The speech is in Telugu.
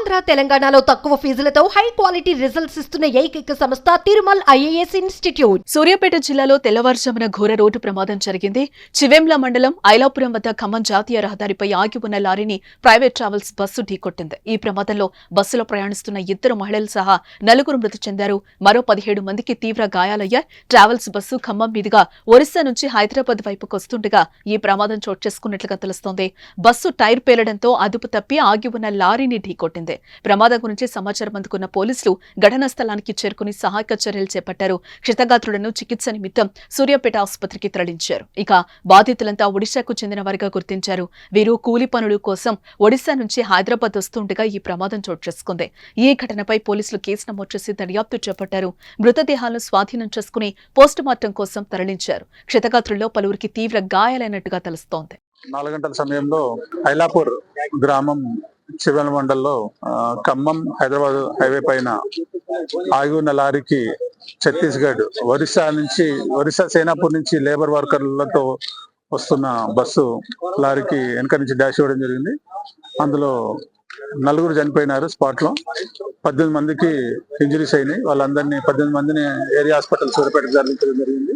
ఆంధ్ర తెలంగాణలో తక్కువ ఫీజులతో హై క్వాలిటీ రిజల్ట్స్ ఇస్తున్న ఏకైక సంస్థ తిరుమల్ ఐఏఎస్ ఇన్స్టిట్యూట్. సూర్యాపేట జిల్లాలో తెల్లవారుజామున ఘోర రోడ్డు ప్రమాదం జరిగింది. చివెంల మండలం ఐలాపురం వద్ద ఖమ్మం జాతీయ రహదారిపై ఆగి ఉన్న లారీని ప్రైవేట్ ట్రావెల్స్ బస్సు ఢీకొట్టింది. ఈ ప్రమాదంలో బస్సులో ప్రయాణిస్తున్న 2 మహిళలు సహా 4 మృతి చెందారు. మరో 17 మందికి తీవ్ర గాయాలయ్యాయి. ట్రావెల్స్ బస్సు ఖమ్మం మీదుగా ఒరిస్సా నుంచి హైదరాబాద్ వైపుకు వస్తుండగా ఈ ప్రమాదం చోటు చేసుకున్నట్లుగా తెలుస్తోంది. బస్సు టైర్ పేలడంతో అదుపు తప్పి ఆగి ఉన్న లారీని ఢీకొట్టింది. ప్రమాదం గురించి సమాచారం అందుకున్న పోలీసులు ఘటనా స్థలానికి చేరుకుని సహాయక చర్యలు చేపట్టారు. క్షతగాత్రులను చికిత్స నిమిత్తం సూర్యాపేట ఆసుపత్రికి తరలించారు. ఇక బాధితులంతా ఒడిశాకు చెందిన వారిగా గుర్తించారు. వీరు కూలి పనుల కోసం ఒడిశా నుంచి హైదరాబాద్ వస్తుండగా ఈ ప్రమాదం చోటు చేసుకుంది. ఈ ఘటనపై పోలీసులు కేసు నమోదు చేసి దర్యాప్తు చేపట్టారు. మృతదేహాలను స్వాధీనం చేసుకుని పోస్టుమార్టం కోసం తరలించారు. క్షతగాత్రుల్లో పలువురికి తీవ్ర గాయాలైనట్టుగా తెలుస్తోంది. 4 గంటల సమయంలో ఐలాపూర్ గ్రామం చివెల మండల్లో ఖమ్మం హైదరాబాద్ హైవే పైన ఆగి ఉన్న లారీకి ఛత్తీస్గఢ్ ఒరిస్సా సేనాపూర్ నుంచి లేబర్ వర్కర్లతో వస్తున్న బస్సు లారీకి వెనక నుంచి డాష్ ఇవ్వడం జరిగింది. అందులో 4 చనిపోయినారు స్పాట్ లో. 18 మందికి ఇంజరీస్ అయినాయి. వాళ్ళందరినీ 18 మందిని ఏరియా హాస్పిటల్ సూర్యాపేట తరలించడం జరిగింది.